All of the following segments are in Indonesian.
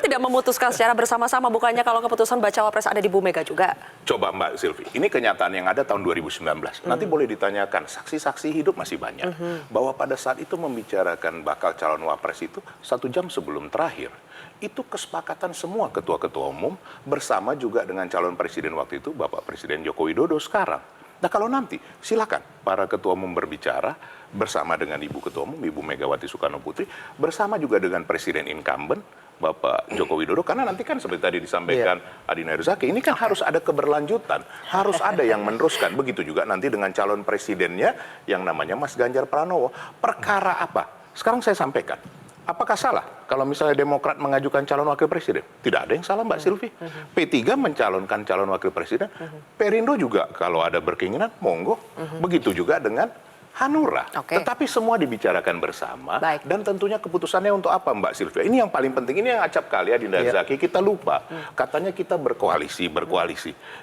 tidak memutuskan secara bersama-sama, bukannya kalau keputusan bacawa pres ada di Bu Mega juga? Coba Mbak Silvi, ini kenyataan yang ada tahun 2019. Nanti boleh ditanyakan, saksi-saksi hidup masih banyak. Bahwa pada saat itu membicarakan bakal calon wapres itu 1 jam sebelum terakhir. Itu kesepakatan semua ketua-ketua umum bersama juga dengan calon presiden waktu itu, Bapak Presiden Joko Widodo sekarang. Nah kalau nanti silakan para ketua umum berbicara bersama dengan Ibu Ketua Umum, Ibu Megawati Soekarno Putri, bersama juga dengan Presiden incumbent, Bapak Joko Widodo, karena nanti kan seperti tadi disampaikan Adina Herzaki, ini kan harus ada keberlanjutan, harus ada yang meneruskan. Begitu juga nanti dengan calon presidennya yang namanya Mas Ganjar Pranowo. Perkara apa? Sekarang saya sampaikan. Apakah salah kalau misalnya Demokrat mengajukan calon wakil presiden? Tidak ada yang salah Mbak Silvi. P3 mencalonkan calon wakil presiden. Perindo juga kalau ada berkeinginan, monggo. Begitu juga dengan Hanura. Tetapi semua dibicarakan bersama. Dan tentunya keputusannya untuk apa Mbak Silvia? Ini yang paling penting. Ini yang acap kali Adinda Herzaki. Kita lupa. Katanya kita berkoalisi.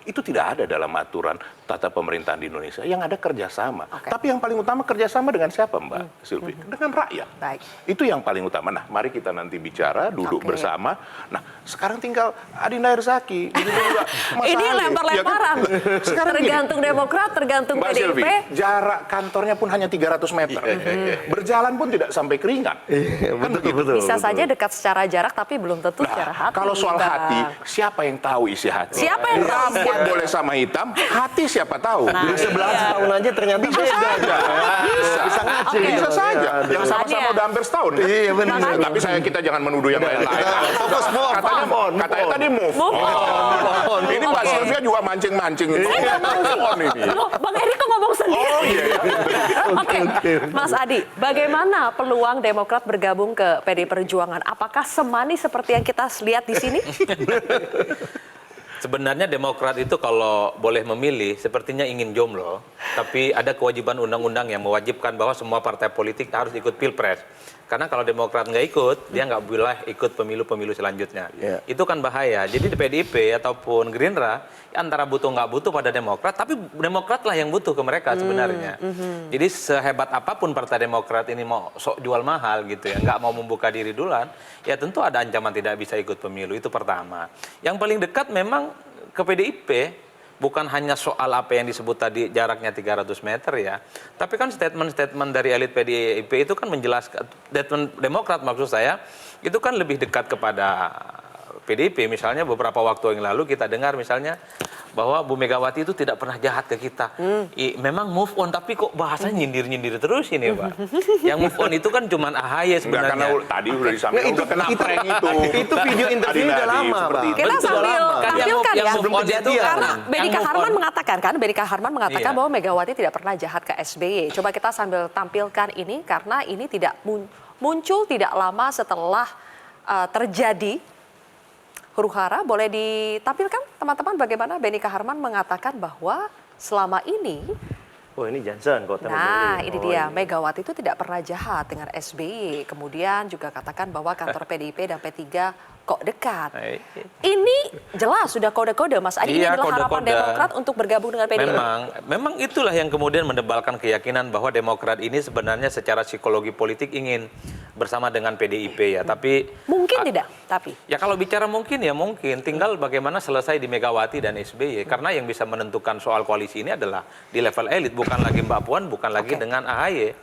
Itu tidak ada dalam aturan tata pemerintahan di Indonesia. Yang ada kerjasama. Tapi yang paling utama kerjasama dengan siapa Mbak Silvi? Dengan rakyat. Itu yang paling utama. Nah mari kita nanti bicara, duduk bersama. Nah sekarang tinggal Adinda Herzaki. Ini lempar-lemparan. Tergantung Demokrat, tergantung Mbak PDIP. Silvi, jarak kantornya pun hanya 300 meter. Berjalan pun tidak sampai keringat. Bisa saja dekat secara jarak, tapi belum tentu secara hati. Kalau soal hati, siapa yang tahu isi hati? Siapa yang tahu? Rambut boleh sama hitam, hati siapa tahu? Sebelah setahun aja ternyata bisa saja. Bisa saja. Yang sama-sama udah hampir setahun. Iya benar. Tapi kita jangan menuduh yang lain-lain. Fokus Katanya tadi move on. Ini Mbak Silvia juga mancing-mancing. Bang Eriko ngomong sendiri. Oh iya. Oke, Mas Adi, bagaimana peluang Demokrat bergabung ke PDI Perjuangan? Apakah semanis seperti yang kita lihat di sini? Sebenarnya Demokrat itu kalau boleh memilih, sepertinya ingin jomblo. Tapi ada kewajiban undang-undang yang mewajibkan bahwa semua partai politik harus ikut pilpres. Karena kalau Demokrat nggak ikut, dia nggak boleh ikut pemilu-pemilu selanjutnya. Itu kan bahaya. Jadi di PDIP ataupun Gerindra, antara butuh nggak butuh pada Demokrat, tapi Demokrat lah yang butuh ke mereka sebenarnya. Jadi sehebat apapun Partai Demokrat ini mau sok jual mahal gitu ya, nggak mau membuka diri duluan, ya tentu ada ancaman tidak bisa ikut pemilu, itu pertama. Yang paling dekat memang ke PDIP, bukan hanya soal apa yang disebut tadi jaraknya 300 meter ya, tapi kan statement-statement dari elit PDIP itu kan menjelaskan, statement Demokrat maksud saya, itu kan lebih dekat kepada PDIP. Misalnya beberapa waktu yang lalu kita dengar misalnya bahwa Bu Megawati itu tidak pernah jahat ke kita. Memang move on, tapi kok bahasanya nyindir-nyindir terus ini Pak. Yang move on itu kan cuma AHY sebenarnya. Karena tadi udah disampaikan, udah kena prank itu. Itu video interview udah lama Pak. Kita sambil tampilkan ya. Sebelum kejadian. Karena Benika Harman mengatakan bahwa Megawati tidak pernah jahat ke SBY. Coba kita sambil tampilkan ini, karena ini tidak muncul tidak lama setelah terjadi huru-hara. Boleh ditampilkan teman-teman bagaimana Benika Harman mengatakan bahwa selama ini, ini Johnson kok. ini dia, Megawati itu tidak pernah jahat dengan SBY. Kemudian juga katakan bahwa kantor PDIP dan P3 kok dekat. Ini jelas sudah kode-kode Mas Adi. Ini adalah harapan Demokrat untuk bergabung dengan PDIP. Memang itulah yang kemudian mendebalkan keyakinan bahwa Demokrat ini sebenarnya secara psikologi politik ingin bersama dengan PDIP ya. Tapi mungkin tidak. Tapi ya kalau bicara mungkin ya mungkin. Tinggal bagaimana selesai di Megawati dan SBY. Karena yang bisa menentukan soal koalisi ini adalah di level elit, bukan lagi Mbak Puan, bukan lagi dengan AHY.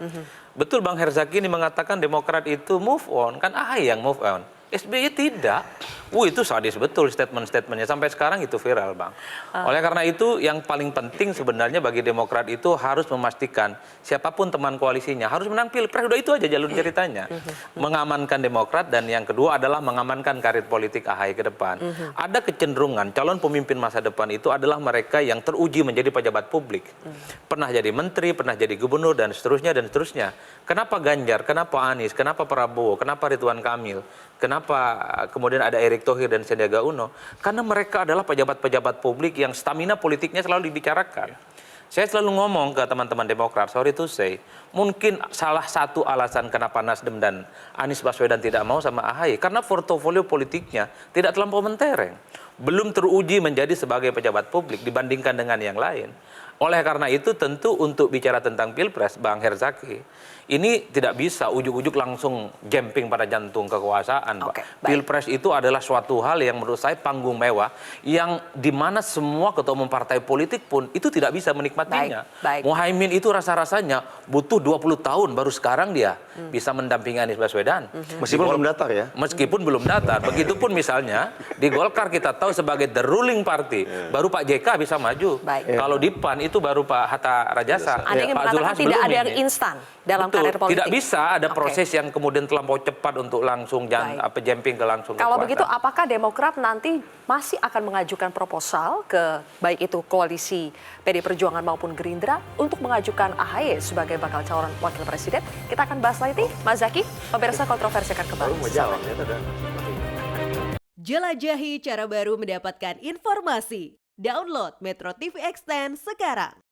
Betul Bang Herzaki ini mengatakan Demokrat itu move on, kan AHY yang move on. SBY tidak. Itu sadis betul statement-statementnya. Sampai sekarang itu viral, Bang. Oleh karena itu, yang paling penting sebenarnya bagi Demokrat itu harus memastikan siapapun teman koalisinya harus menang pilpres. Udah itu aja jalur ceritanya. Mengamankan Demokrat, dan yang kedua adalah mengamankan karir politik AHY ke depan. Ada kecenderungan calon pemimpin masa depan itu adalah mereka yang teruji menjadi pejabat publik. Pernah jadi menteri, pernah jadi gubernur, dan seterusnya, dan seterusnya. Kenapa Ganjar, kenapa Anies, kenapa Prabowo, kenapa Ridwan Kamil, kenapa kemudian ada Erick Thohir dan Sandiaga Uno? Karena mereka adalah pejabat-pejabat publik yang stamina politiknya selalu dibicarakan. Saya selalu ngomong ke teman-teman Demokrat, sorry to say, mungkin salah satu alasan kenapa Nasdem dan Anies Baswedan tidak mau sama AHY, karena portofolio politiknya tidak terlampau mentereng. Belum teruji menjadi sebagai pejabat publik dibandingkan dengan yang lain. Oleh karena itu tentu untuk bicara tentang Pilpres, Bang Herzaki, ini tidak bisa ujuk-ujuk langsung jumping pada jantung kekuasaan, Pak. Oke, baik. Pilpres itu adalah suatu hal yang menurut saya panggung mewah yang dimana semua ketua umum partai politik pun itu tidak bisa menikmatinya. Baik, baik. Muhaimin itu rasa-rasanya butuh 20 tahun baru sekarang dia bisa mendampingi Anies Baswedan. Meskipun belum datar ya. Meskipun belum datar. Begitupun misalnya di Golkar kita tahu sebagai the ruling party, baru Pak JK bisa maju. Baik. Kalau di PAN itu baru Pak Hatta Rajasa. Anda ingin Pak mengatakan Zulhas tidak belum ada yang ini. instan dalam Betul, karir politik? tidak bisa ada Oke. proses yang kemudian terlampau cepat untuk langsung Baik. jumping ke langsung Kalau kekuasaan. begitu, apakah Demokrat nanti masih akan mengajukan proposal ke baik itu koalisi PD Perjuangan maupun Gerindra untuk mengajukan AHY sebagai bakal calon wakil presiden? Kita akan bahas lagi, Mas Zaki. Pemirsa Kontroversi akan kembali. Baru mau jawab ya. Jelajahi cara baru mendapatkan informasi. Download Metro TV Extend sekarang.